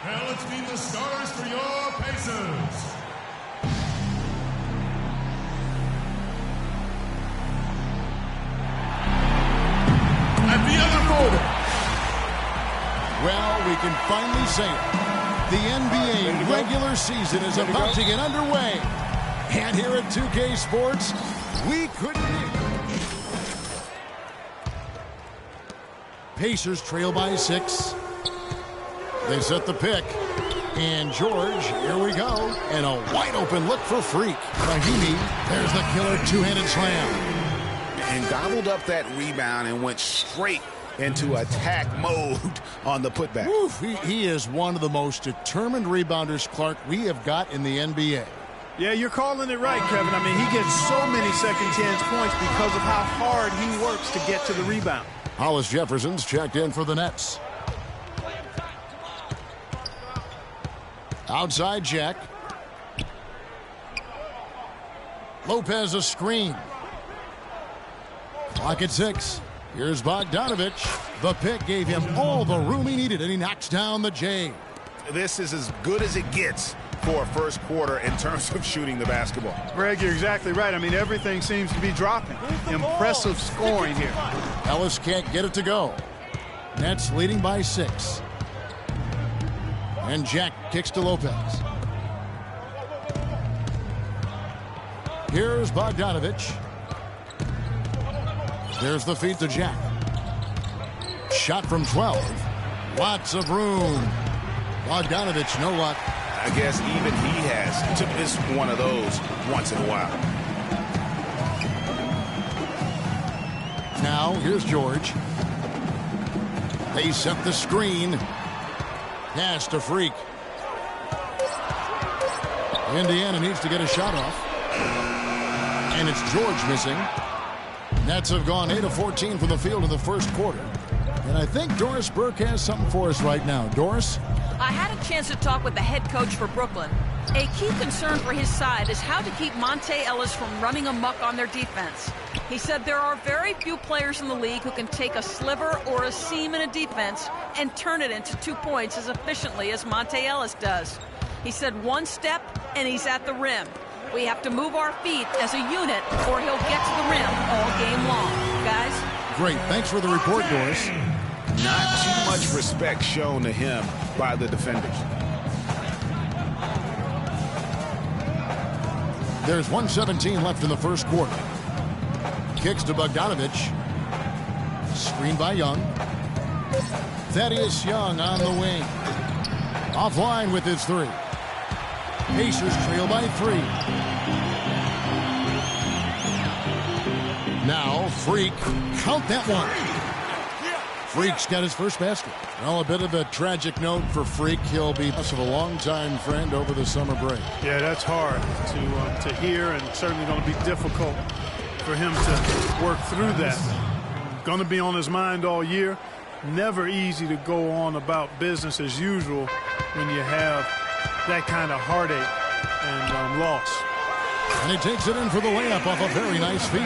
Now let's meet the stars for your Pacers. At the other forward. Well, we can finally say it. The NBA regular season is about to get underway. And here at 2K Sports, we couldn't. Pacers trail by 6. They set the pick. And George, here we go. And a wide open look for Freak. Rahimi, there's the killer two-handed slam. And gobbled up that rebound and went straight into attack mode on the putback. Oof, he is one of the most determined rebounders, Clark, we have got in the NBA. Yeah, you're calling it right, Kevin. I mean, he gets so many second chance points because of how hard he works to get to the rebound. Hollis Jefferson's checked in for the Nets. Outside Jack. Lopez a screen. Clock at 6. Here's Bogdanovich. The pick gave him all the room he needed, and he knocks down the J. This is as good as it gets for a first quarter in terms of shooting the basketball. Greg, you're exactly right. I mean, everything seems to be dropping. Impressive scoring here. Ellis can't get it to go. Nets leading by 6. And Jack kicks to Lopez. Here's Bogdanovich. There's the feed to Jack. Shot from 12. Lots of room. Bogdanovich, no luck. I guess even he has to miss one of those once in a while. Now, here's George. They set the screen. Pass to Freak. Indiana needs to get a shot off. And it's George missing. Nets have gone 8 of 14 from the field in the first quarter. And I think Doris Burke has something for us right now. Doris? I had a chance to talk with the head coach for Brooklyn. A key concern for his side is how to keep Monte Ellis from running amok on their defense. He said there are very few players in the league who can take a sliver or a seam in a defense and turn it into 2 points as efficiently as Monte Ellis does. He said one step and he's at the rim. We have to move our feet as a unit or he'll get to the rim all game long. Guys? Great. Thanks for the report, Doris. Not too much respect shown to him by the defenders. There's 1:17 left in the first quarter. Kicks to Bogdanovich. Screen by Young. Thaddeus Young on the wing. Offline with his 3. Pacers trail by 3. Now Freak. Count that one. Freak's got his first basket. Well, a bit of a tragic note for Freak. He'll be a longtime friend over the summer break. Yeah, that's hard to hear, and certainly going to be difficult for him to work through that. Going to be on his mind all year. Never easy to go on about business as usual when you have that kind of heartache and loss. And he takes it in for the layup off a very nice feed.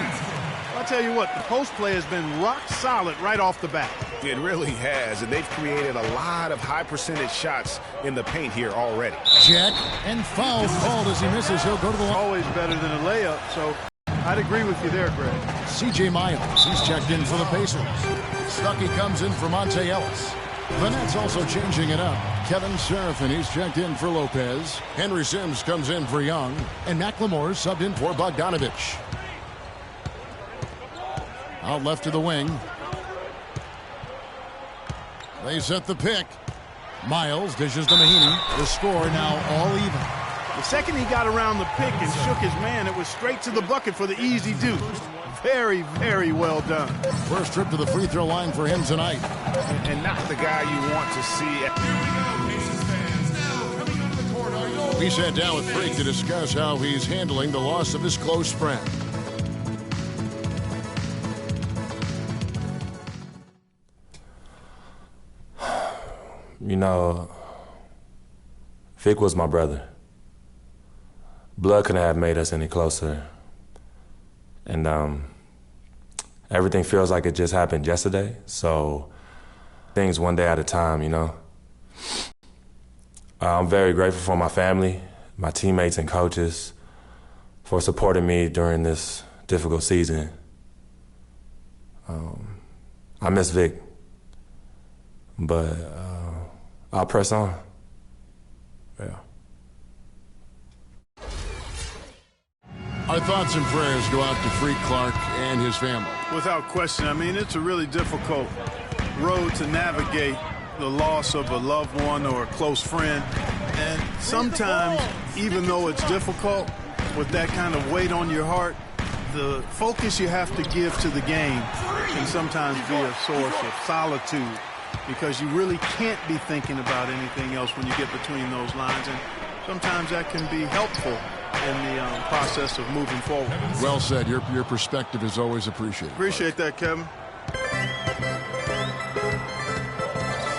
I'll tell you what, the post play has been rock solid right off the bat. It really has, and they've created a lot of high percentage shots in the paint here already. Jack, and foul called as he misses. He'll go to the line. Always better than a layup, so I'd agree with you there, Greg. C.J. Miles, he's checked in for the Pacers. Stuckey comes in for Monte Ellis. The Nets also changing it up. Kevin Seraphin, he's checked in for Lopez. Henry Sims comes in for Young. And McLemore's subbed in for Bogdanovich. Out left to the wing. They set the pick. Miles dishes to Mahinmi. The score now all even. The second he got around the pick and shook his man, it was straight to the bucket for the easy deuce. Very, very well done. First trip to the free throw line for him tonight. And not the guy you want to see. We sat down with Freak to discuss how he's handling the loss of his close friend. You know, Vic was my brother. Blood couldn't have made us any closer. And everything feels like it just happened yesterday. So things one day at a time, you know. I'm very grateful for my family, my teammates and coaches for supporting me during this difficult season. I miss Vic, but I'll press on. Yeah. Our thoughts and prayers go out to Freak Clark and his family. Without question. I mean, it's a really difficult road to navigate, the loss of a loved one or a close friend. And sometimes, even though it's difficult, with that kind of weight on your heart, the focus you have to give to the game can sometimes be a source of solitude, because you really can't be thinking about anything else when you get between those lines. And sometimes that can be helpful in the process of moving forward. Well said. Your perspective is always appreciated. Appreciate that, Kevin.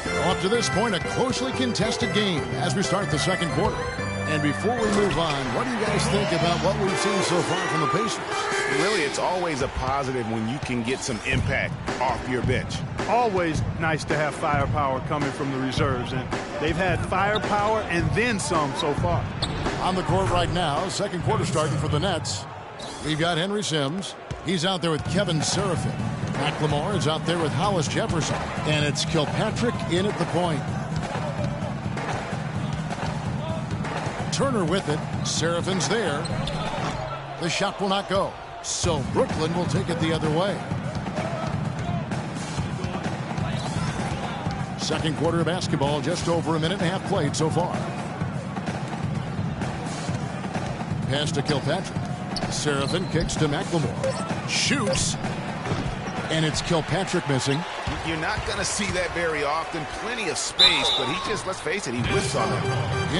Well, up to this point, a closely contested game as we start the second quarter. And before we move on, what do you guys think about what we've seen so far from the Pacers? Really, it's always a positive when you can get some impact off your bench. Always nice to have firepower coming from the reserves, and they've had firepower and then some so far. On the court right now, second quarter starting for the Nets. We've got Henry Sims. He's out there with Kevin Seraphin. McLemore is out there with Hollis Jefferson. And it's Kilpatrick in at the point. Turner with it. Seraphin's there. The shot will not go. So Brooklyn will take it the other way. Second quarter of basketball, just over a minute and a half played so far. Pass to Kilpatrick. Seraphin kicks to McLemore. Shoots. And it's Kilpatrick missing. You're not going to see that very often. Plenty of space, but he just, let's face it, he whiffs on it.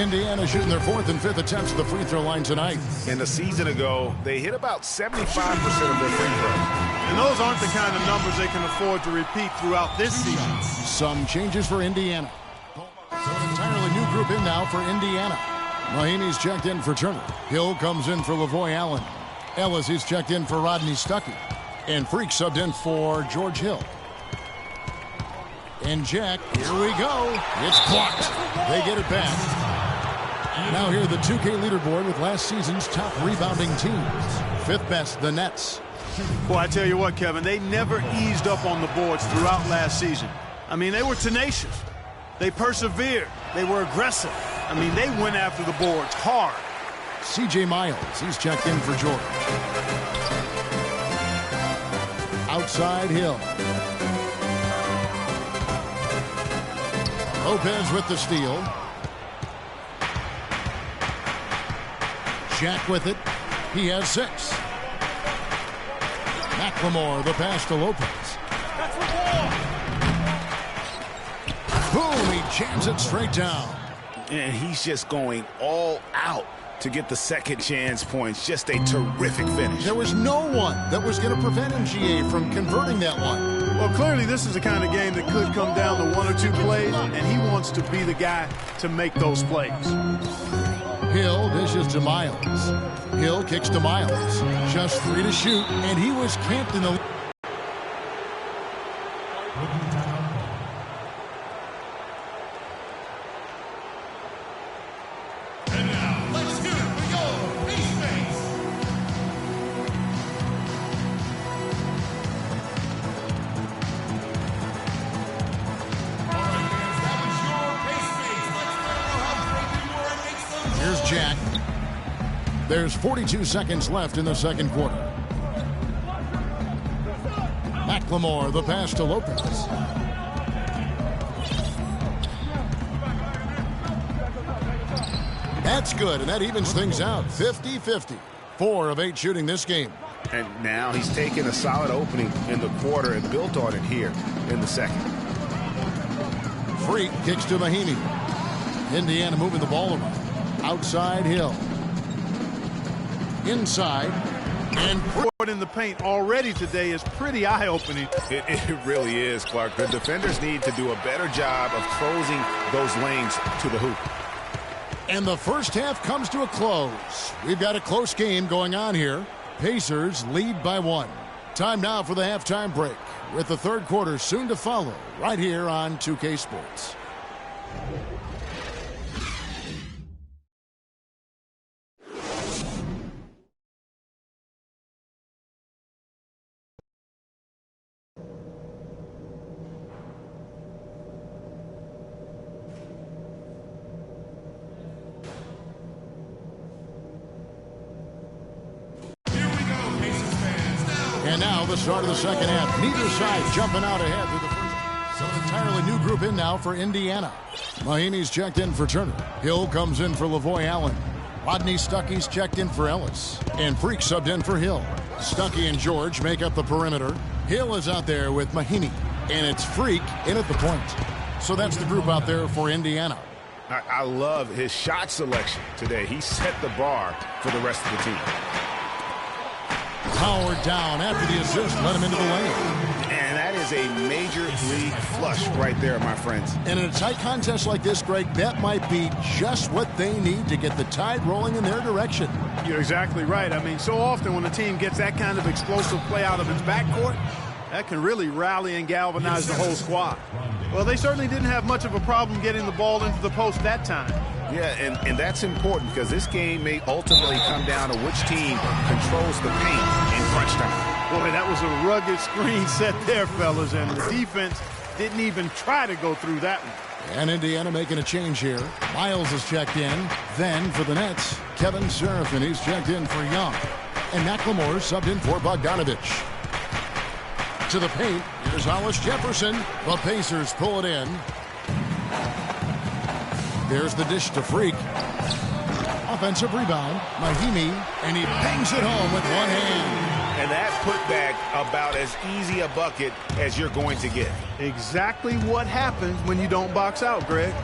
Indiana shooting their fourth and fifth attempts at the free throw line tonight. And a season ago, they hit about 75% of their free throws. And those aren't the kind of numbers they can afford to repeat throughout this season. Some changes for Indiana. So an entirely new group in now for Indiana. Mahinmi's checked in for Turner. Hill comes in for Lavoy Allen. Ellis is checked in for Rodney Stuckey. And Freak subbed in for George Hill. And Jack, here we go. It's blocked. They get it back. Now here the 2K leaderboard with last season's top rebounding teams. Fifth best, the Nets. Boy, I tell you what, Kevin, they never eased up on the boards throughout last season. I mean, they were tenacious. They persevered. They were aggressive. I mean, they went after the boards hard. C.J. Miles, he's checked in for George. Outside Hill. Lopez with the steal. Jack with it. He has 6. McLemore, the pass to Lopez. Boom, he jams it straight down. And he's just going all out to get the second chance points. Just a terrific finish. There was no one that was going to prevent MGA from converting that one. Well, clearly this is the kind of game that could come down to 1 or 2 plays, and he wants to be the guy to make those plays. Hill dishes to Miles. Hill kicks to Miles. Just 3 to shoot, and he was camped in the... And now, let's hear it for your Pace Mates. All right, fans, that was your Pace Mates. Let's let them know how great they were and make some... Here's Jack. There's 42 seconds left in the second quarter. McLemore, the pass to Lopez. That's good, and that evens things out. 50-50. 4 of 8 shooting this game. And now he's taken a solid opening in the quarter and built on it here in the second. Freak kicks to Mahinmi. Indiana moving the ball around. Outside Hill. Inside. And In the paint already today is pretty eye-opening. It really is, Clark. The defenders need to do a better job of closing those lanes to the hoop. And the first half comes to a close. We've got a close game going on here. Pacers lead by 1. Time now for the halftime break, with the third quarter soon to follow right here on 2K Sports. And now the start of the second half. Neither side jumping out ahead through the first. So an entirely new group in now for Indiana. Mahinmi's checked in for Turner. Hill comes in for Lavoy Allen. Rodney Stuckey's checked in for Ellis. And Freak subbed in for Hill. Stuckey and George make up the perimeter. Hill is out there with Mahinmi. And it's Freak in at the point. So that's the group out there for Indiana. I love his shot selection today. He set the bar for the rest of the team. Powered down after the assist, let him into the lane. And that is a major league flush right there, my friends. And in a tight contest like this, Greg, that might be just what they need to get the tide rolling in their direction. You're exactly right. I mean, so often when a team gets that kind of explosive play out of its backcourt, that can really rally and galvanize the whole squad. Well, they certainly didn't have much of a problem getting the ball into the post that time. Yeah, and that's important because this game may ultimately come down to which team controls the paint in crunch time. Boy, that was a rugged screen set there, fellas, and the defense didn't even try to go through that one. And Indiana making a change here. Miles is checked in. Then for the Nets, Kevin Seraphin, he's checked in for Young. And McLemore subbed in for Bogdanovich. To the paint, here's Hollis Jefferson. The Pacers pull it in. There's the dish to Freak. Offensive rebound, Mahinmi, and he bangs it home with one hand. And that putback about as easy a bucket as you're going to get. Exactly what happens when you don't box out, Greg.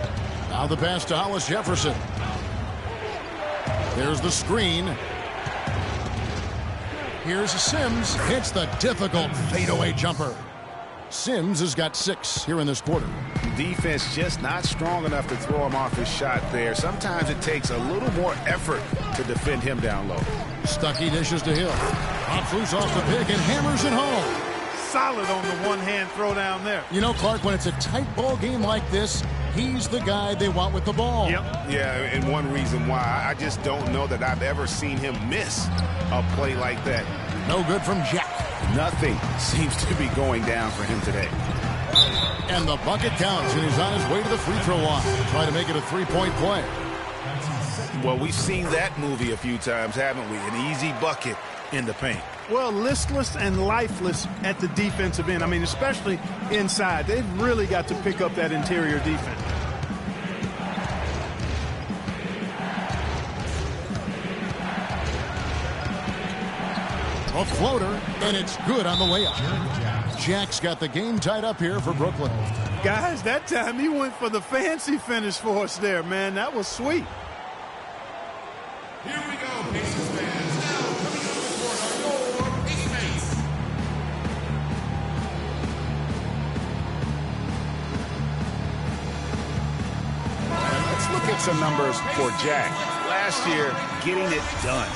Now the pass to Hollis Jefferson. There's the screen. Here's Sims. Hits the difficult fadeaway jumper. Sims has got 6 here in this quarter. Defense just not strong enough to throw him off his shot there. Sometimes it takes a little more effort to defend him down low. Stuckey dishes to Hill. Pops loose off the pick and hammers it home. Solid on the one-hand throw down there. You know, Clark, when it's a tight ball game like this, he's the guy they want with the ball. Yep. Yeah, and one reason why, I just don't know that I've ever seen him miss a play like that. No good from Jack. Nothing seems to be going down for him today. And the bucket counts, and he's on his way to the free throw line. Try to make it a three-point play. Well, we've seen that movie a few times, haven't we? An easy bucket in the paint. Well, listless and lifeless at the defensive end. I mean, especially inside. They've really got to pick up that interior defense. A floater, and it's good on the layup. Jack's got the game tied up here for Brooklyn. Guys, that time he went for the fancy finish for us there, man. That was sweet. Here we go, Pacers fans. Now coming to the court are your teammates. Let's look at some numbers for Jack. Last year, getting it done.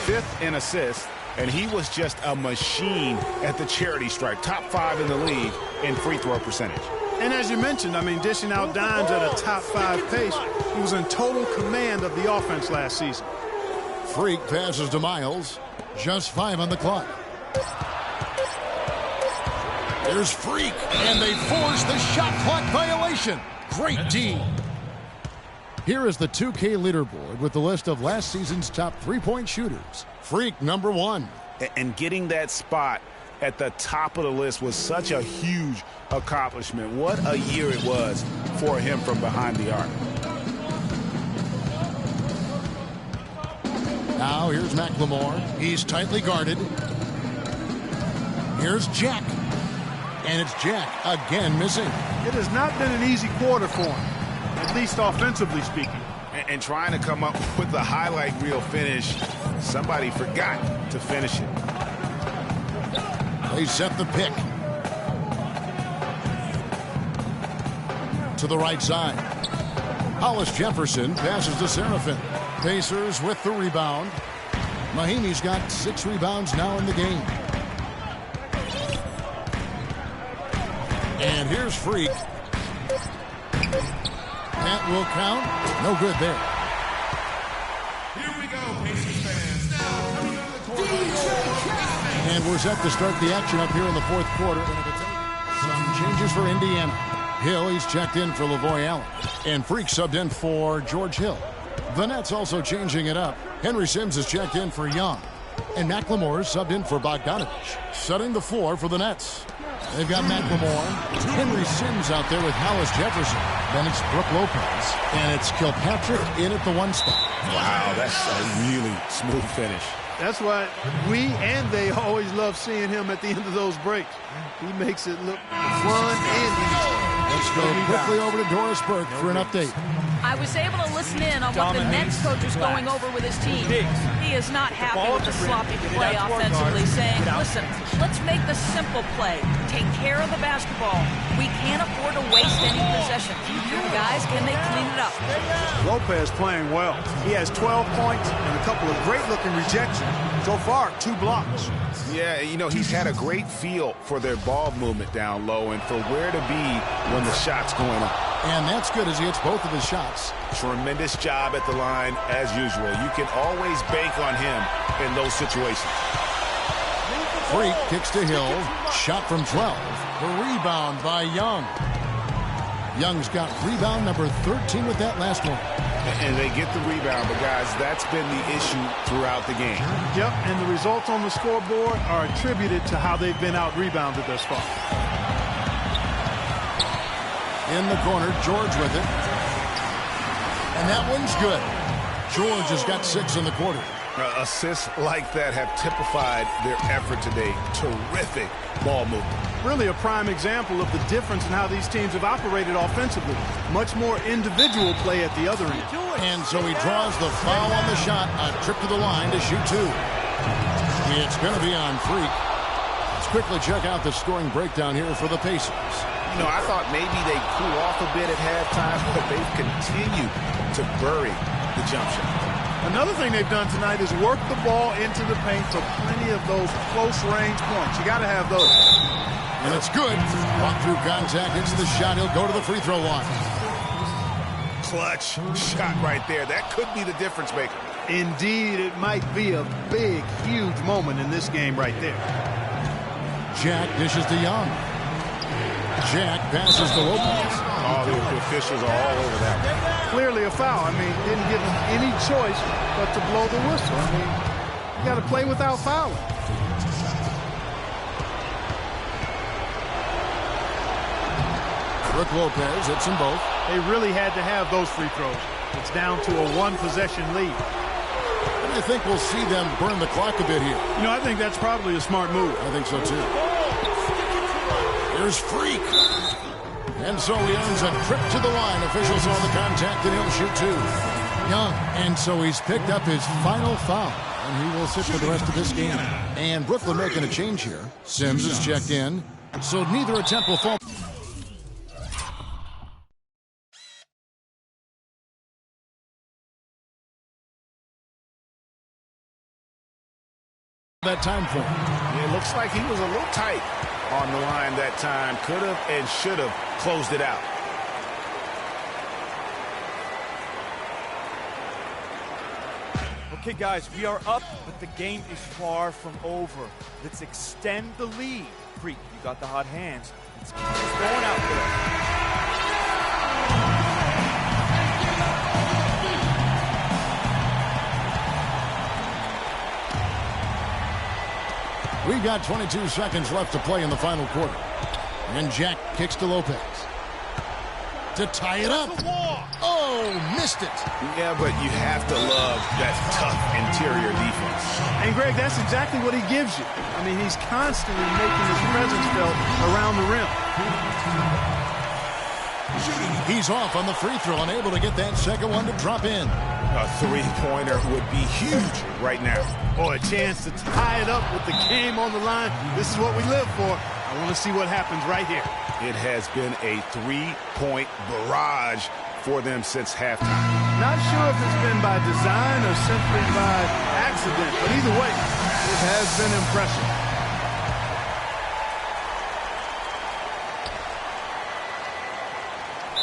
5th in assists, and he was just a machine at the charity stripe. Top 5 in the league in free throw percentage. And as you mentioned, I mean, dishing out dimes at a top 5 pace. He was in total command of the offense last season. Freak passes to Miles. Just 5 on the clock. There's Freak, and they force the shot clock violation. Great D. Here is the 2K leaderboard with the list of last season's top three-point shooters. Freak, number 1. And getting that spot at the top of the list was such a huge accomplishment. What a year it was for him from behind the arc. Now here's McLemore. He's tightly guarded. Here's Jack. And it's Jack again missing. It has not been an easy quarter for him, at least offensively speaking. And trying to come up with the highlight reel finish, somebody forgot to finish it. They set the pick. To the right side. Hollis Jefferson passes to Seraphin. Pacers with the rebound. Mahinmi's got 6 rebounds now in the game. And here's Freak. That will count. No good there. Here we go, Pacers fans. Now coming to the court are your teammates. And we're set to start the action up here in the fourth quarter. Some changes for Indiana. Hill, he's checked in for Lavoy Allen. And Freak subbed in for George Hill. The Nets also changing it up. Henry Sims is checked in for Young. And McLemore subbed in for Bogdanovich, setting the floor for the Nets. They've got McLemore, Henry Sims out there with Hollis Jefferson. Then it's Brook Lopez, and it's Kilpatrick in at the 1 spot. Wow, that's a really smooth finish. That's why we and they always love seeing him at the end of those breaks. He makes it look fun and easy. Let's go quickly over to Doris Burke for an update. I was able to listen in on what the Nets coach is going over with his team. He is not happy with the sloppy play offensively, saying, listen, let's make the simple play. Take care of the basketball. We can't afford to waste any possessions. Guys, can they clean it up? Lopez playing well. He has 12 points and a couple of great-looking rejections. So far, 2 blocks. Yeah, you know, he's had a great feel for their ball movement down low and for where to be when the shot's going up. And that's good as he hits both of his shots. Tremendous job at the line as usual. You can always bank on him in those situations. Freak kicks to Hill. Shot from 12. The rebound by Young. Young's got rebound number 13 with that last one. And they get the rebound, but guys, that's been the issue throughout the game. Yep, and the results on the scoreboard are attributed to how they've been out-rebounded thus far. In the corner, George with it. And that one's good. George has got 6 in the quarter. Assists like that have typified their effort today. Terrific ball movement. Really a prime example of the difference in how these teams have operated offensively. Much more individual play at the other end. And so he draws the foul on the shot. A trip to the line to shoot 2. It's going to be on Freak. Let's quickly check out the scoring breakdown here for the Pacers. You know, I thought maybe they'd cool off a bit at halftime, but they've continued to bury the jump shot. Another thing they've done tonight is work the ball into the paint for plenty of those close-range points. You got to have those. And it's good. Walk through contact, hits the shot. He'll go to the free throw line. Clutch shot right there. That could be the difference maker. Indeed, it might be a big, huge moment in this game right there. Jack dishes to Young. Jack passes to Lopez. Oh, the officials are all over that. Clearly a foul. I mean, didn't give him any choice but to blow the whistle. I mean, you got to play without fouling. Brook Lopez hits them both. They really had to have those free throws. It's down to a 1-possession lead. And I think we'll see them burn the clock a bit here. You know, I think that's probably a smart move. I think so, too. Here's Freak. And so he earns a trip to the line. Officials saw the contact, and he'll shoot 2. Young. And so he's picked up his final foul. And he will sit for the rest of this game. And Brooklyn making a change here. Sims is checked in. So neither attempt will fall. That time for him. Yeah, it looks like he was a little tight on the line that time. Could have and should have closed it out. Okay, guys, we are up, but the game is far from over. Let's extend the lead. Freak, you got the hot hands. Let's keep this going out there. We've got 22 seconds left to play in the final quarter. And Jack kicks to Lopez. To tie it up. Oh, missed it. Yeah, but you have to love that tough interior defense. And, Greg, that's exactly what he gives you. I mean, he's constantly making his presence felt around the rim. He's off on the free throw, unable to get that second one to drop in. A three-pointer would be huge right now. Boy, a chance to tie it up with the game on the line. This is what we live for. I want to see what happens right here. It has been a three-point barrage for them since halftime. Not sure if it's been by design or simply by accident, but either way, it has been impressive.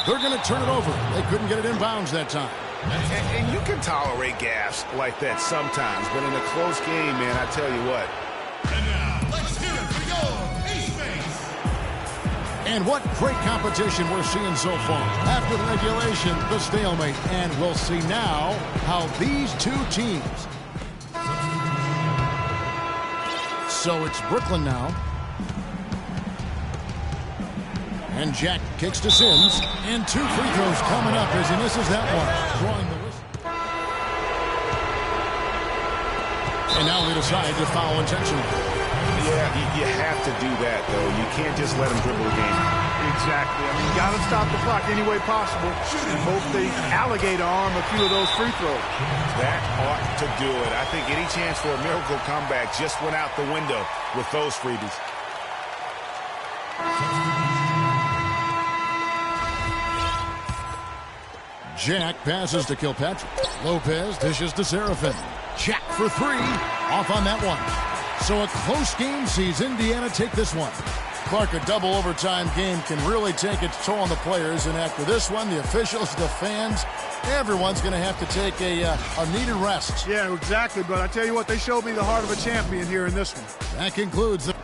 They're going to turn it over. They couldn't get it in bounds that time. And you can tolerate gaffes like that sometimes, but in a close game, man, I tell you what. And now, let's hear it for your Ace. And what great competition we're seeing so far. After the regulation, the stalemate. And we'll see now how these two teams So it's Brooklyn now. And Jack kicks to Sims. And 2 free throws coming up as he misses that one. Drawing the whistle. And now they decide to foul intentionally. Yeah, you have to do that, though. You can't just let him dribble the game. Exactly. I mean, you got to stop the clock any way possible and hope they alligator arm a few of those free throws. That ought to do it. I think any chance for a miracle comeback just went out the window with those freebies. Jack passes to Kilpatrick. Lopez dishes to Serafin. Jack for 3. Off on that one. So a close game sees Indiana take this one. Clark, a double overtime game can really take its toll on the players. And after this one, the officials, the fans, everyone's going to have to take a needed rest. Yeah, exactly. But I tell you what, they showed me the heart of a champion here in this one. That concludes the